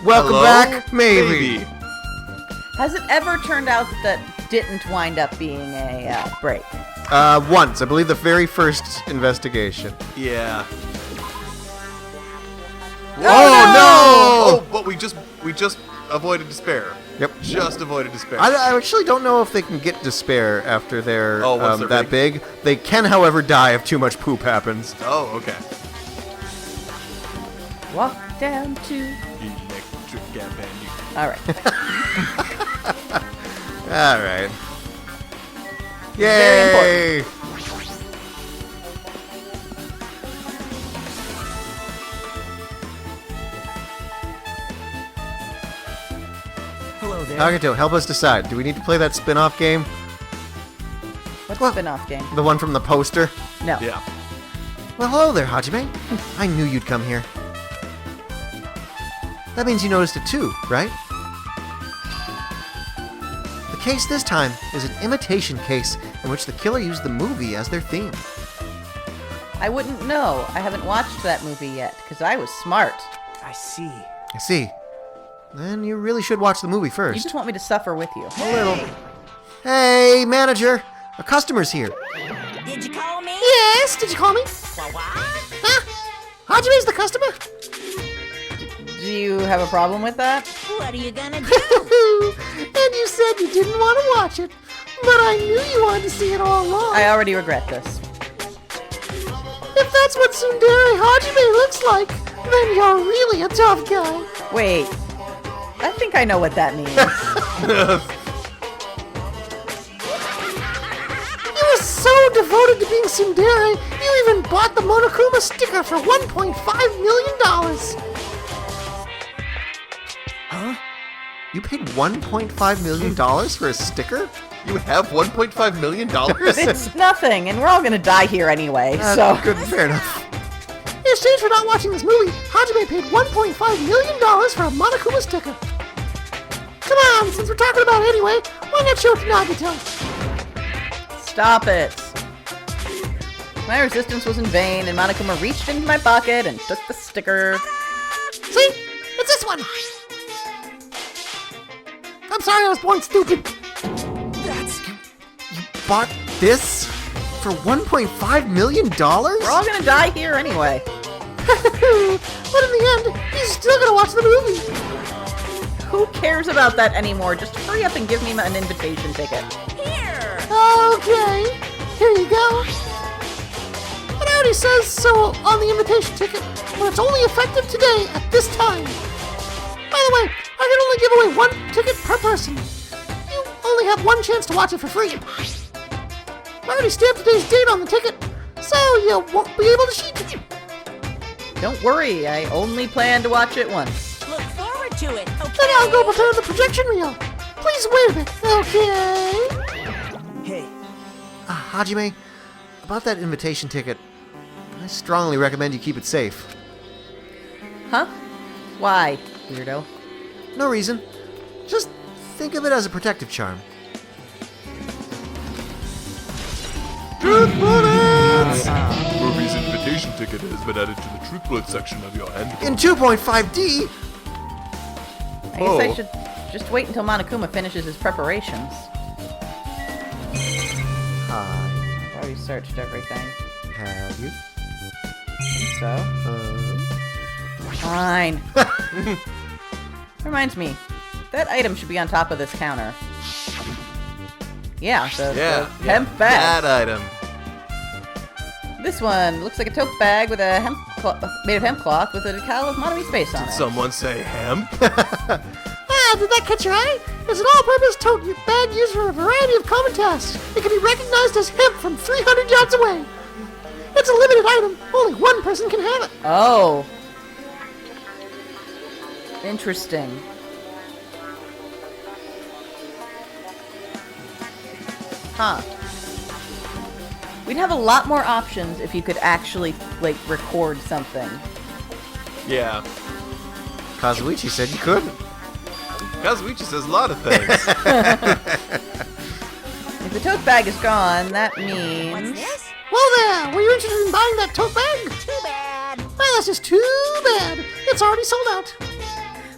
Welcome back, maybe. Has it ever turned out that didn't wind up being a break? Once. I believe the very first investigation. Yeah. Oh, no! Oh, but we just avoided despair. Yep. Just avoided despair. I actually don't know if they can get despair after they're, once they're that big. They can, however, die if too much poop happens. Oh, okay. Walk down to... Electric Avenue. All right. All right. Very Yay! Hello there. Nagato, help us decide. Do we need to play that spin-off game? What's Well- the spin-off game? The one from the poster? No. Yeah. Well, hello there, Hajime. I knew you'd come here. That means you noticed it too, right? The case this time is an imitation case in which the killer used the movie as their theme. I wouldn't know. I haven't watched that movie yet, because I was smart. I see. I see. Then you really should watch the movie You first. just want me to suffer with you. A little. Hey, manager! A customer's here. Did you call me? Yes, did you call me? What? Huh? Hajime's the customer? Do you have a problem with that? What are you gonna do? And you said you didn't want to watch it, but I knew you wanted to see it all along. I already regret this. If that's what Tsundere Hajime looks like, then you're really a tough guy. Wait. I think I know what that means. You were so devoted to being Tsundere, you even bought the Monokuma sticker for $1.5 million. Huh? You paid $1.5 million for a sticker? You have $1.5 million? It's nothing, and we're all gonna die here anyway, so... Good, fair enough. In exchange for not watching this movie, Hajime paid $1.5 million for a Monokuma sticker. Come on, since we're talking about it anyway, why not show it to Nagito? Stop it. My resistance was in vain, and Monokuma reached into my pocket and took the sticker. See? It's this one! I'm sorry I was born stupid. You bought this for $1.5 million? We're all gonna die here anyway. But in the end, he's still gonna watch the movie. Who cares about that anymore? Just hurry up and give me an invitation ticket. Here! Okay, here you go. It already says so on the invitation ticket, but it's only effective today at this time. By the way, I can only give away one ticket per person. You only have one chance to watch it for free. I already stamped today's date on the ticket, so you won't be able to cheat. Don't worry, I only plan to watch it once. Look forward to it, okay? Then I'll go prepare the projection reel. Please wait a bit, okay? Hey, Hajime, about that invitation ticket, I strongly recommend you keep it safe. Huh? Why, weirdo? No reason. Just think of it as a protective charm. Truth bullets! Movie's invitation ticket has been added to the Truth Bullet section of your handbook. In 2.5D, I guess I Oh. should just wait until Monokuma finishes his preparations. I I've already searched everything. have you. So? Fine. Reminds me, that item should be on top of this counter. Yeah, the hemp bag. That item. This one looks like a tote bag with a made of hemp cloth with a decal of Monomi's face on it. Someone say hemp? Did that catch your eye? It's an all-purpose tote bag used for a variety of common tasks. It can be recognized as hemp from 300 yards away. It's a limited item. Only one person can have it. Oh. Interesting. Huh. We'd have a lot more options if you could actually, like, record something. Yeah. Kazuichi said you couldn't. Kazuichi says a lot of things. If the tote bag is gone, that What's means... this? Well there, were you interested in buying that tote bag? Too bad. Well, that's just too bad. It's already sold out.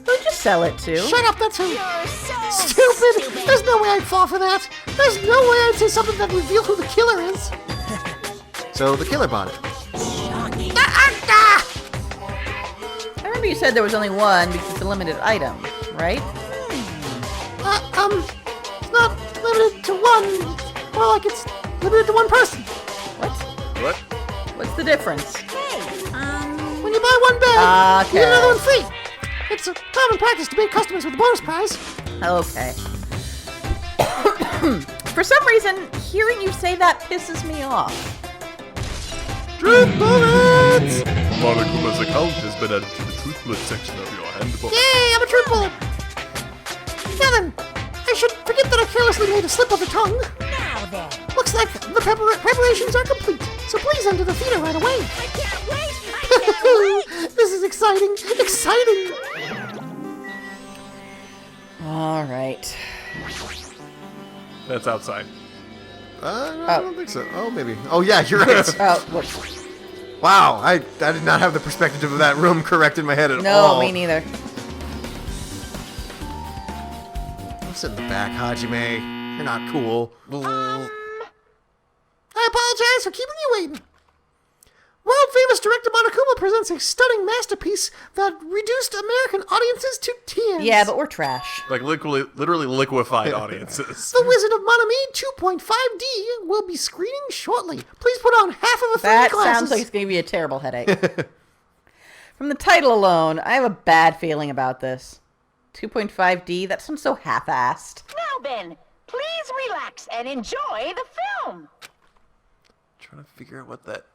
Who'd you sell it to? Shut up, that's her. You're so Stupid! There's no way I'd fall for that. There's no way I'd say something that revealed who the killer is. So the killer bought it. I remember you said there was only one because it's a limited item, right? It's not limited to one. More like it's limited to one person. What? What? What's the difference? Hey, When you buy one bag, you get Okay. another one free. It's a common practice to bait customers with a bonus prize. Okay. For some reason, hearing you say that pisses me off. Truth bullets! Monokuma's account has been added to the Truth Bullet section of your handbook. Yay, I'm a truth bullet. Now then, I should forget that I carelessly made a slip of the tongue. now then. Looks like the preparations are complete, so please enter the theater right away. I can't wait. I can't wait. This is exciting, exciting. All right. That's outside. I don't think so. Oh, maybe. Oh, yeah, you're right. What? Wow, I did not have the perspective of that room correct in my head at No, all. me neither. Don't sit in the back, Hajime. You're not cool. I apologize for keeping you waiting. World-famous director Monokuma presents a stunning masterpiece that reduced American audiences to tears. Yeah, but we're trash. Like literally liquefied audiences. The Wizard of Monomi 2.5D will be screening shortly. Please put on half of a That glasses. sounds like it's going to be a terrible headache. From the title alone, I have a bad feeling about this. 2.5D, that sounds so half-assed. Now then, please relax and enjoy the film. Trying to figure out what that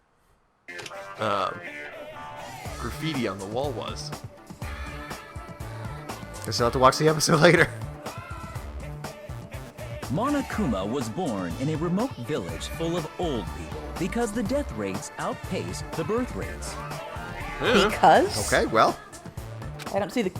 graffiti on the wall was. Guess I'll have to watch the episode later. Monokuma was born in a remote village full of old people because the death rates outpaced the birth rates. Because? Okay, well. I don't see the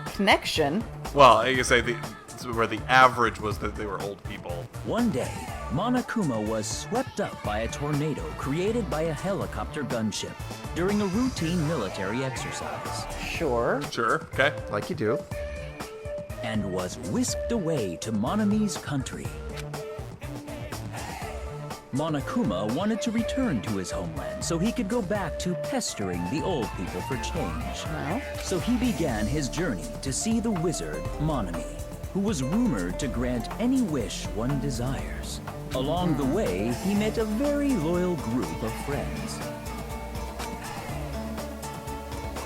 connection. Well, I guess where the average was that they were old people. One day, Monokuma was swept up by a tornado created by a helicopter gunship during a routine military exercise, Sure. Sure. Okay. Like you do. and was whisked away to Monomi's country. Monokuma wanted to return to his homeland so he could go back to pestering the old people for change. No. So he began his journey to see the wizard Monomi, who was rumored to grant any wish one desires. Along the way, he met a very loyal group of friends.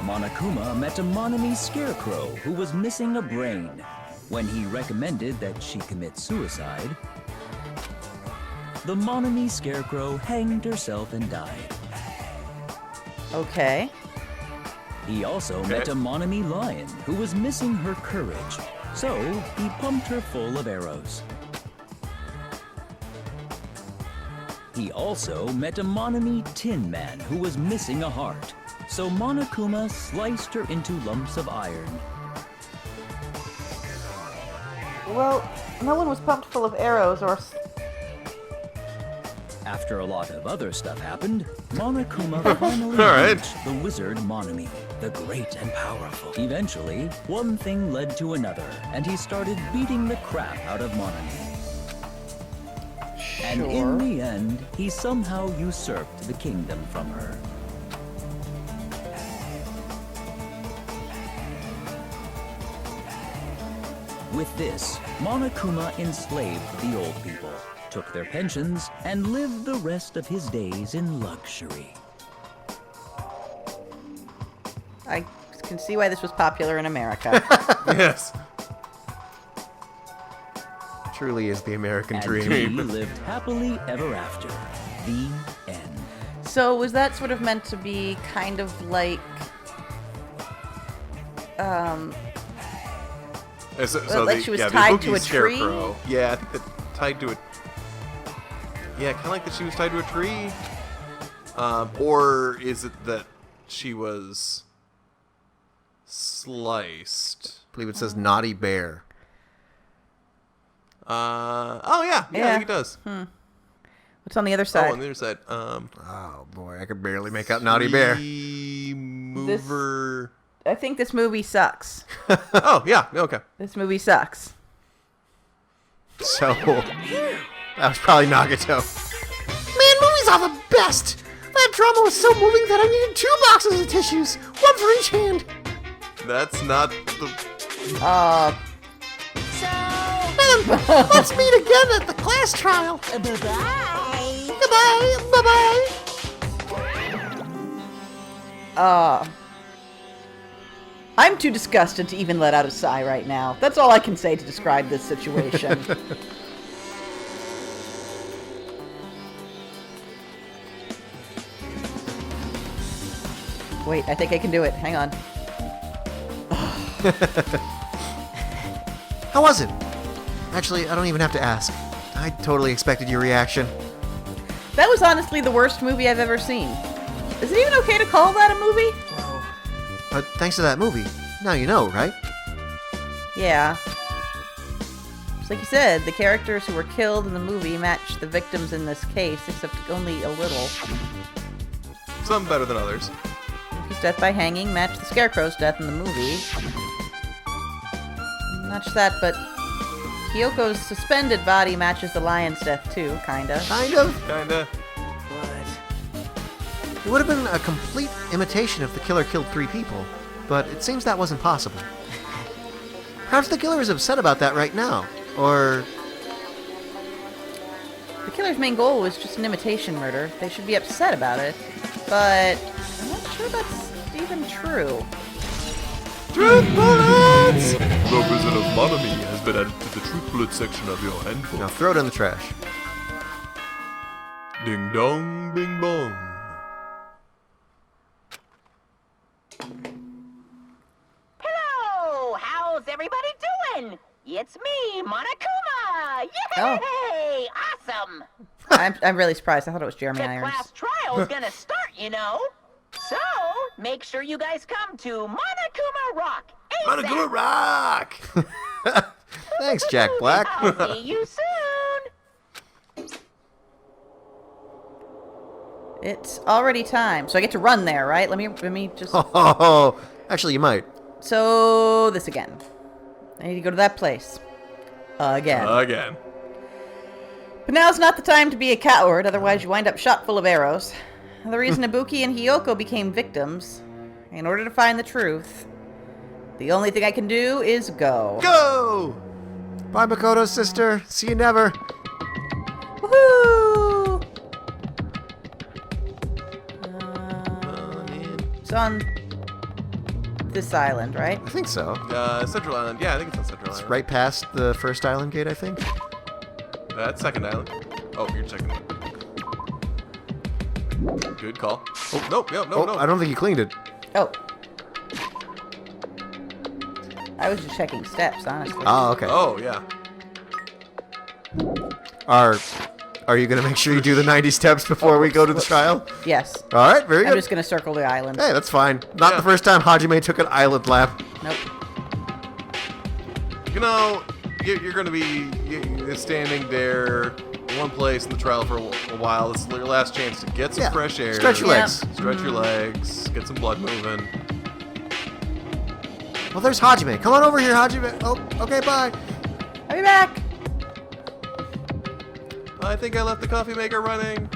Monokuma met a Monomi scarecrow who was missing a brain. When he recommended that she commit suicide, the Monomi scarecrow hanged herself and died. Okay. He also met a Monomi lion who was missing her courage, so he pumped her full of arrows. He also met a Monomi tin man who was missing a heart, so Monokuma sliced her into lumps of iron. Well, no one was pumped full of arrows or... After a lot of other stuff happened, Monokuma finally right. reached the wizard Monomi, the great and powerful. Eventually, one thing led to another, and he started beating the crap out of Monomi. And in the end, he somehow usurped the kingdom from her. With this, Monokuma enslaved the old people, took their pensions, and lived the rest of his days in luxury. I can see why this was popular in America. Yes. Truly is the American And dream. he lived happily ever after. The end. So was that sort of meant to be kind of like... like she was tied to a tree? Scarecrow. Yeah, I think that tied to a... Yeah, kind of like that she was tied to a tree. Or is it that she was sliced? I believe it says naughty bear. Oh yeah, I Yeah. think it does. What's on the other Oh, side? on the other side. Oh boy, I could barely make out naughty bear. Tree mover. I think this movie sucks. Oh, yeah, okay. This movie sucks. So, that was probably Nagato. Man, movies are the best. That drama was so moving that I needed 2 boxes of tissues, one for each hand. That's not the... Man, let's meet again at the class trial. Bye-bye. Goodbye. Bye-bye. I'm too disgusted to even let out a sigh right now. That's all I can say to describe this situation. Wait, I think I can do it. Hang on. How was it? Actually, I don't even have to ask. I totally expected your reaction. That was honestly the worst movie I've ever seen. Is it even okay to call that a movie? But thanks to that movie, now you know, right? Yeah. Just like you said, the characters who were killed in the movie match the victims in this case, except only a little. Some better than others. Yuki's death by hanging matched the Scarecrow's death in the movie. Not just that, but Kyoko's suspended body matches the lion's death too, kinda. Kind of. Kinda. It would have been a complete imitation if the killer killed 3 people, but it seems that wasn't possible. Perhaps the killer is upset about that right now, or... The killer's main goal was just an imitation murder. They should be upset about it, but I'm not sure that's even true. Truth bullets! The Wizard of Monomi has been added to the Truth Bullet section of your handbook. Now throw it in the trash. Ding dong, bing bong. Hello! How's everybody doing? It's me, Monokuma! Yay! Awesome! I'm really surprised. I thought it was Jeremy The Irons. class trial's gonna start, you know. So, make sure you guys come to Monokuma Rock. ASAP. Monokuma Rock! Thanks, Jack Black. I'll see you soon. It's already time, so I get to run there, right? Let me just. Oh, actually, you might. So this again. I need to go to that place. Again. Again. But now's not the time to be a coward, otherwise you wind up shot full of arrows. The reason Ibuki and Hiyoko became victims, in order to find the truth, the only thing I can do is go. Go! Bye, Makoto, sister. See you never. Woohoo! It's on this island, right? I think so. Central Island. Yeah, I think it's on Central It's Island. right past the first island gate, I think. That's second island. Oh, you're checking it. Good call. Oh, no, no. I don't think you cleaned it. Oh. I was just checking steps, honestly. Oh, okay. Oh, yeah. Are you going to make sure you do the 90 steps before we go to the trial? Yes. All right, very I'm good. just going to circle the island. Hey, that's fine. Not Yeah. the first time Hajime took an island lap. Nope. You know, you're going to be standing there in one place in the trial for a while. This is your last chance to get some Yeah. fresh air. Stretch your Yeah. legs. Stretch your legs. Get some blood moving. Well, there's Hajime. Come on over here, Hajime. Oh, okay, bye. I'll be back. I think I left the coffee maker running.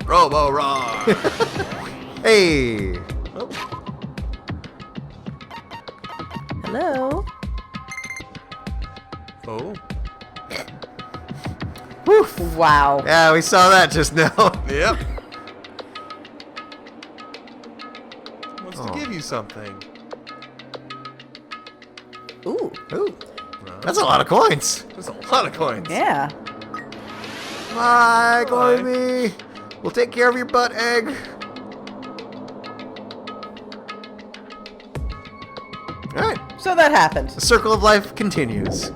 Robo Roar! Hey. Oh, Hello. oh. Woof. Wow. Yeah, we saw that just now. Yep. Wants Oh. to give you something. Ooh. Ooh, that's a lot of coins. There's a lot of coins. Yeah. Bye, Goimi. We'll take care of your butt egg. All right. So that happened. The circle of life continues.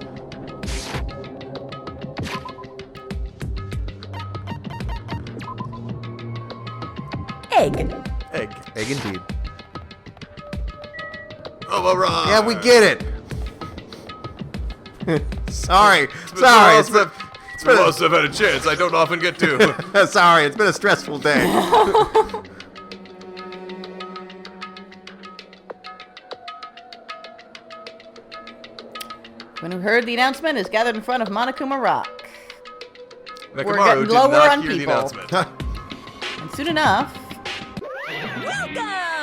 Egg. Egg. Egg indeed. Robo Roar! Yeah, we get it. Sorry. It's Sorry. It's been, been, it's been most I've had a chance. I don't often get to. sorry. It's been a stressful day. Everyone who heard the announcement is gathered in front of Monokuma Rock. We're Nekomaru getting did lower not on hear the people. announcement. And soon enough,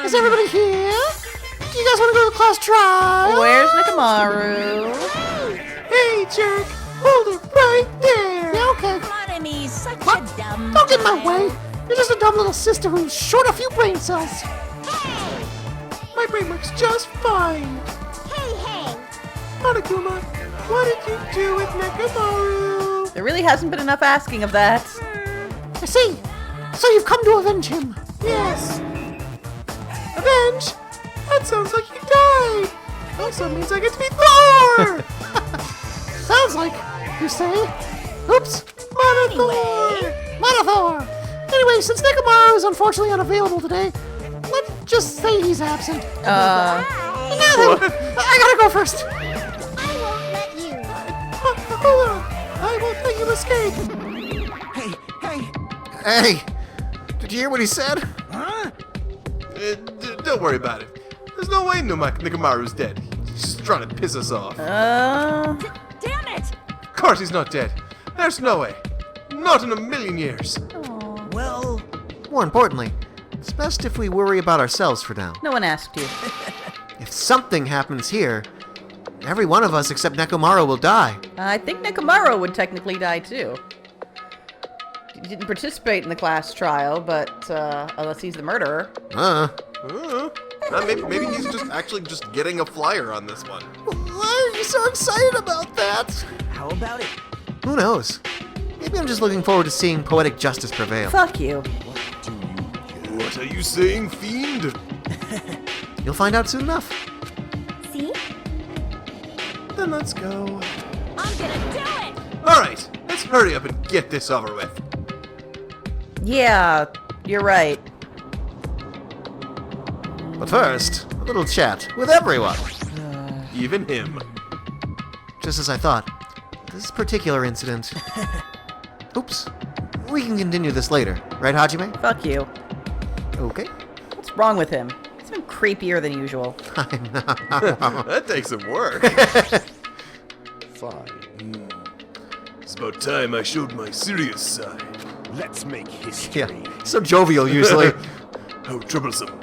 Is everybody here? Do you guys want to go to the class trial? where's Nekomaru? Hey, jerk! Hold it right there! Yeah, okay. Monomi's such What? a dumb Don't get in my girl. way! You're just a dumb little sister who's short a few brain cells. My brain works just fine. Hey. Monokuma, what did you do with Nekomaru? There really hasn't been enough asking of that. I see. So you've come to avenge him. Yes. Avenge? That sounds like you died. Also means I get to be Thor. Sounds like, you say. Oops. Monothor. Anyway, since Nekomaru is unfortunately unavailable today, let's just say he's absent. Now then, I gotta go first. I won't let you. Hold on. I won't let you escape. Hey. Hey, did you hear what he said? Don't worry about it. There's no way Nekomaru's dead. He's just trying to piss us off. Damn it! Of course he's not dead. There's no way. Not in a million years. Well, More importantly, it's best if we worry about ourselves for now. No one asked you. If something happens here, every one of us except Nekomaru will die. I think Nekomaru would technically die too. He didn't participate in the class trial, but unless he's the murderer. Maybe he's just getting a flyer on this one. Why are you so excited about that? how about it? Who knows? Maybe I'm just looking forward to seeing poetic justice prevail. Fuck you. What are you saying, fiend? You'll find out soon enough. See? Then let's go. I'm gonna do it! Alright, let's hurry up and get this over with. Yeah, you're right. But first, a little chat with everyone. Even him. Just as I thought, this particular incident... Oops. We can continue this later, right, Hajime? Fuck you. Okay. What's wrong with him? He's been creepier than usual. I know. That takes some work. Fine. It's about time I showed my serious side. Let's make history. Yeah, so jovial usually. How troublesome.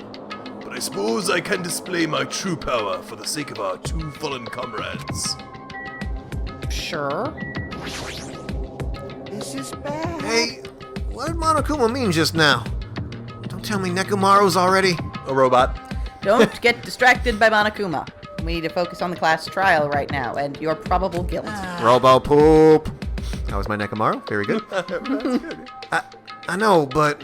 But I suppose I can display my true power for the sake of our two fallen comrades. Sure. This is bad. Hey, what did Monokuma mean just now? Don't tell me Nekomaru's already... A robot. Don't get distracted by Monokuma. We need to focus on the class trial right now and your probable guilt. Robo poop. That was my Nekomaru. Very good. That's good. I know, but...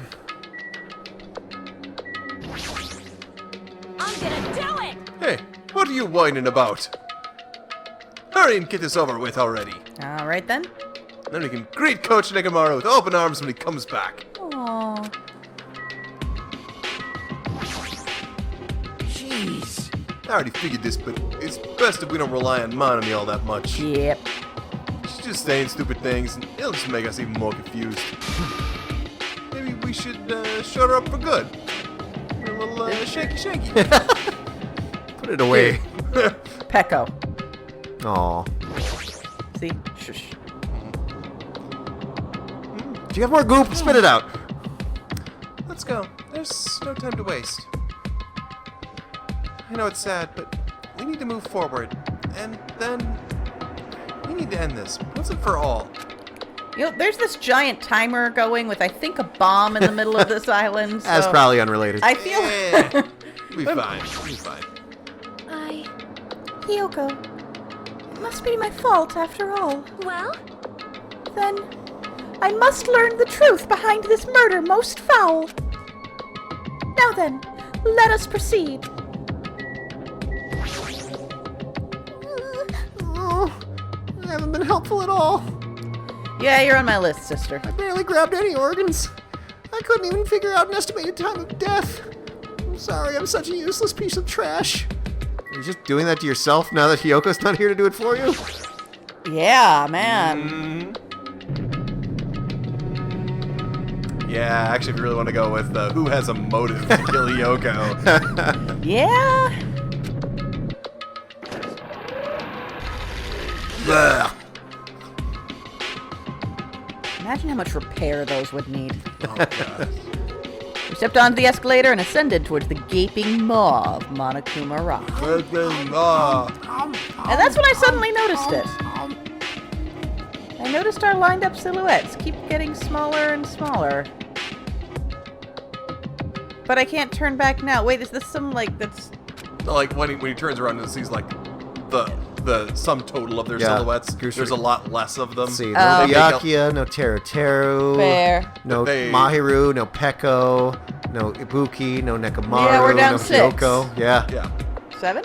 I'm gonna do it! Hey, what are you whining about? Hurry and get this over with already. All right then. Then we can greet Coach Nekomaru with open arms when he comes back. Aww. Jeez. I already figured this, but it's best if we don't rely on Monomi all that much. Yep. She's just saying stupid things, and it'll just make us even more confused. Maybe we should shut her up for good. A little shaky. Put it away. Pecco. Aw. See? Shush. Do you have more goop? Spit it out. Let's go. There's no time to waste. I know it's sad, but we need to move forward. And then we need to end this once and for all. You know, there's this giant timer going with, I think, a bomb in the middle of this island. That's so probably unrelated. I feel... Yeah. We'll be fine. We'll be fine. Hiyoko, it must be my fault after all. Well, Then, I must learn the truth behind this murder most foul. Now then, let us proceed. Oh, I haven't been helpful at all. Yeah, you're on my list, sister. I barely grabbed any organs. I couldn't even figure out an estimated time of death. I'm sorry, I'm such a useless piece of trash. Are you just doing that to yourself now that Hiyoko's not here to do it for you? Yeah, man. Yeah, actually, if you really want to go with who has a motive to kill Hiyoko. Yeah? Blah. Imagine how much repair those would need. Oh, God. We stepped onto the escalator and ascended towards the gaping maw of Monokuma Rock. And that's when I suddenly noticed it. I noticed our lined up silhouettes keep getting smaller and smaller. But I can't turn back now. Wait, is this some, like, that's... Like, when he turns around and sees, like, the sum total of their Yeah. silhouettes, Goose there's a lot less of them. Let's see. Oh. No Byakuya, no Teruteru. Fair. No They- Mahiru, no Peko, no Ibuki, no Nekomaru, Yeah, we're down no 6. Kyoko. Yeah. Yeah. 7?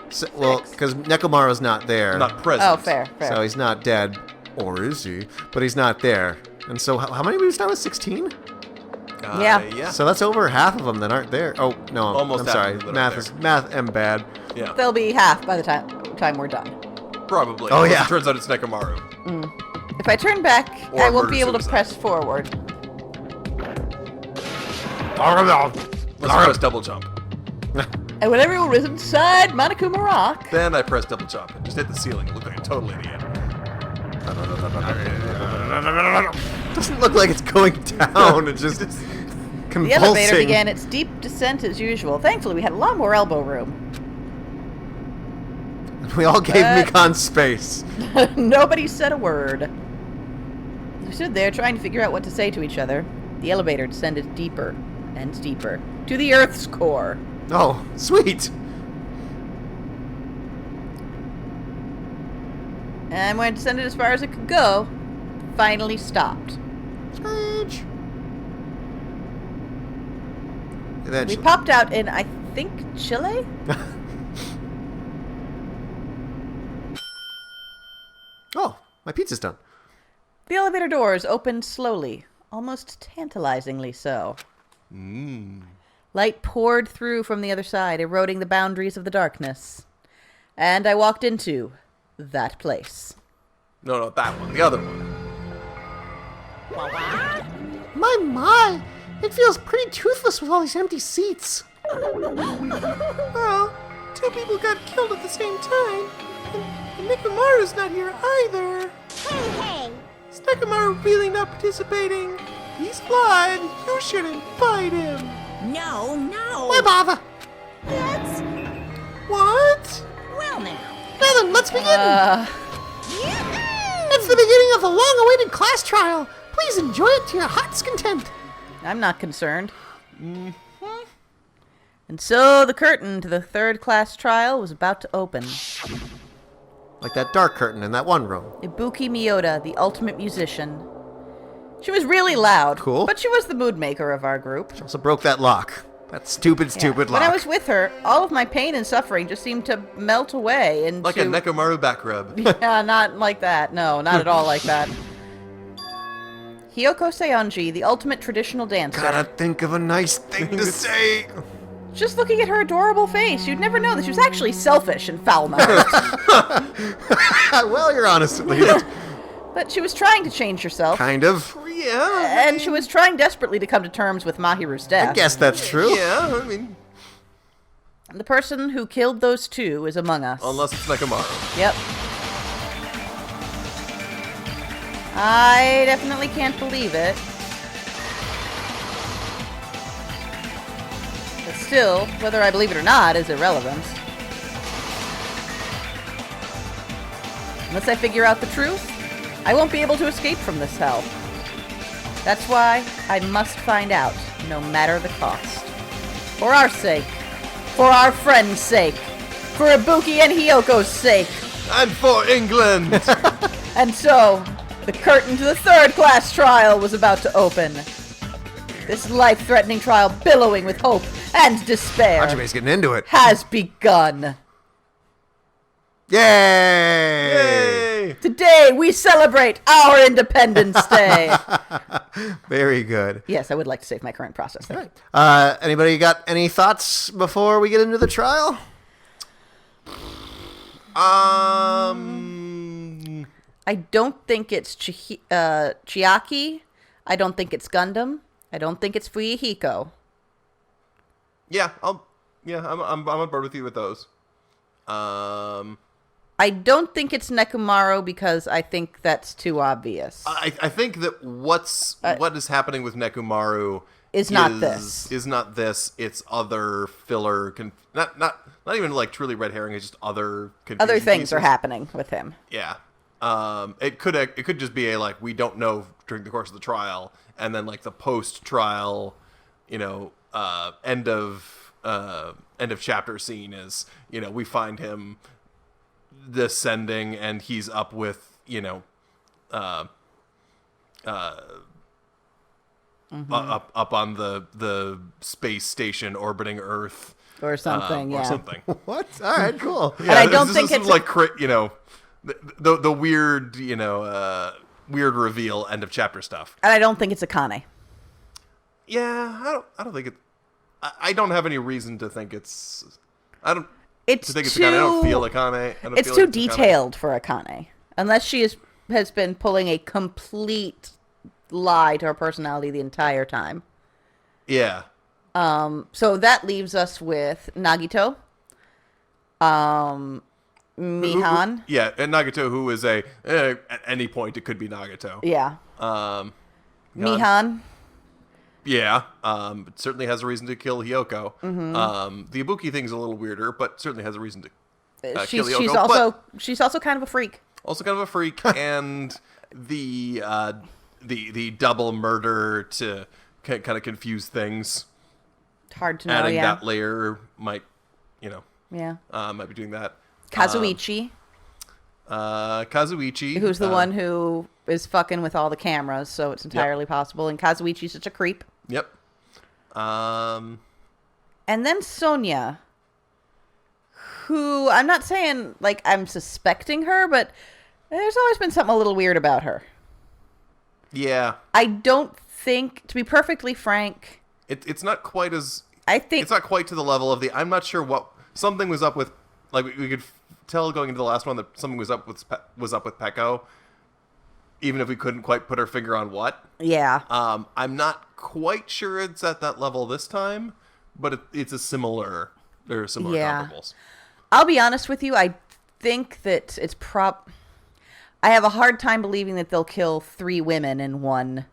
So, well, because Nekomaru's not there. Not present. Oh, fair. So he's not dead. Or is he? But he's not there. And so how many did we start with? 16? Yeah. Yeah. So that's over half of them that aren't there. Oh, no. Almost I'm half sorry. of them that aren't Math am bad. Yeah. They'll be half by the time we're done. Probably. Oh, Unless yeah. It turns out it's Nekomaru. If I turn back, Or I won't murder be able to suicide. press forward. Let's press double jump. And when everyone was inside Monokuma Rock, Then I press double jump and just hit the ceiling. It looked like a total idiot. Doesn't look like it's going down. It's just convulsing. the elevator began its deep descent as usual. Thankfully, we had a lot more elbow room. We all gave Mikan space. Nobody said a word. We stood there trying to figure out what to say to each other. The elevator descended deeper and deeper to the Earth's core. Oh, sweet. And when it descended as far as it could go, finally stopped. Screech. We Eventually. popped out in, I think, Chile? Oh, my pizza's done. The elevator doors opened slowly, almost tantalizingly so. Light poured through from the other side, eroding the boundaries of the darkness. And I walked into that place. No, that one. The other one. My, it feels pretty toothless with all these empty seats. Well, 2 people got killed at the same time, and Nekomaru's not here either. Hey! Is Nekomaru really not participating? He's blind. You shouldn't fight him. No! Why bother? That's... What? Well now. Now then, let's begin. It's the beginning of the long-awaited class trial. Please enjoy it to your heart's content. I'm not concerned. And so the curtain to the third class trial was about to open. Like that dark curtain in that one room. Ibuki Miyota, the ultimate musician. She was really loud. Cool. But she was the mood maker of our group. Also broke that lock. That stupid lock. When I was with her, all of my pain and suffering just seemed to melt away into... Like a Nekomaru back rub. Yeah, not like that. No, not at all like that. Hyoko Seonji, the ultimate traditional dancer. Gotta think of a nice thing to say. Just looking at her adorable face, you'd never know that she was actually selfish and foul-mouthed. Well, you're honest at least. But she was trying to change herself. Kind of. Yeah. And she was trying desperately to come to terms with Mahiru's death. I guess that's true. Yeah, I mean, The person who killed those two is among us. unless it's Nekomaru. Yep. I definitely can't believe it. But still, whether I believe it or not is irrelevant. Unless I figure out the truth, I won't be able to escape from this hell. That's why I must find out, no matter the cost. For our sake. For our friends' sake. For Ibuki and Hyoko's sake. And for England! And so, the curtain to the third class trial was about to open. This life-threatening trial, billowing with hope and despair, Hajime's getting into it. has begun. Yay! Yay! Today, we celebrate our Independence Day. Very good. Yes, I would like to save my current process. Thank you. Anybody got any thoughts before we get into the trial? I don't think it's Chiaki. I don't think it's Gundam. I don't think it's Fuyuhiko. Yeah, I'm on board with you with those. I don't think it's Nekomaru because I think that's too obvious. I think that what is happening with Nekomaru Is not this. Is not this. It's other filler. Not even like truly red herring. It's just other confusing Other things pieces. are happening with him. Yeah. It could just be a like we don't know during the course of the trial, and then like the post trial, end of chapter scene is we find him descending and he's up with up on the space station orbiting Earth Or something, or yeah. something. What? All right, cool. Yeah, I don't this think is it's like the weird weird reveal end of chapter stuff. And I don't think it's Akane. Yeah, I don't think it. I don't have any reason to think it's. I don't. It's to think it's too. Akane. I don't feel Akane. I don't It's feel too like Akane. detailed for Akane, unless she has been pulling a complete lie to her personality the entire time. Yeah. So that leaves us with Nagito, Mihan. Yeah, and Nagato, who is at any point it could be Nagato. Yeah. Um, Mihan. Yeah. It certainly has a reason to kill Hyoko. Mm-hmm. The Ibuki thing's a little weirder, but certainly has a reason to kill She's Hyoko. she's also kind of a freak. Also kind of a freak, and the double murder to kind of confuse things. Hard to know. Adding Yeah. that layer might, Yeah. might be doing that. Kazuichi, Kazuichi, who's the one who is fucking with all the cameras, so it's entirely possible. And Kazuichi's such a creep. Yep. And then Sonia, who I'm not saying like I'm suspecting her, but there's always been something a little weird about her. Yeah. I don't think, to be perfectly frank, It's not quite as. I think It's not quite to the level of the. I'm not sure what something was up with. Like we could tell going into the last one that something was up with Peko. Even if we couldn't quite put our finger on what. yeah. I'm not quite sure it's at that level this time, but it's a similar. There are similar comparables. I'll be honest with you. I think that it's I have a hard time believing that they'll kill 3 women in one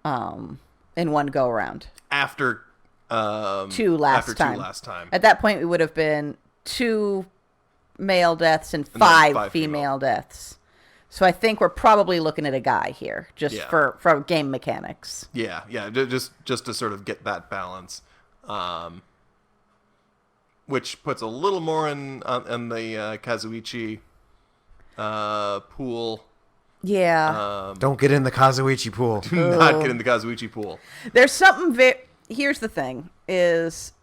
go around. After 2 last time. At that point, we would have been 2 male deaths and then 5 5 female deaths. So I think we're probably looking at a guy here, just for game mechanics. Yeah, just to sort of get that balance, which puts a little more in the Kazuichi pool. Yeah. Don't get in the Kazuichi pool. Do not get in the Kazuichi pool. There's something here's the thing, is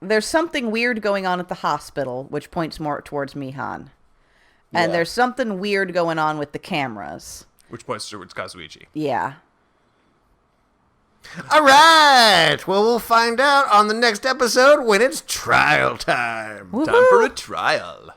there's something weird going on at the hospital, which points more towards Mihan. And Yeah. there's something weird going on with the cameras. Which points towards Kazuichi. Yeah. All right. Well, we'll find out on the next episode when it's trial time. Time for a trial.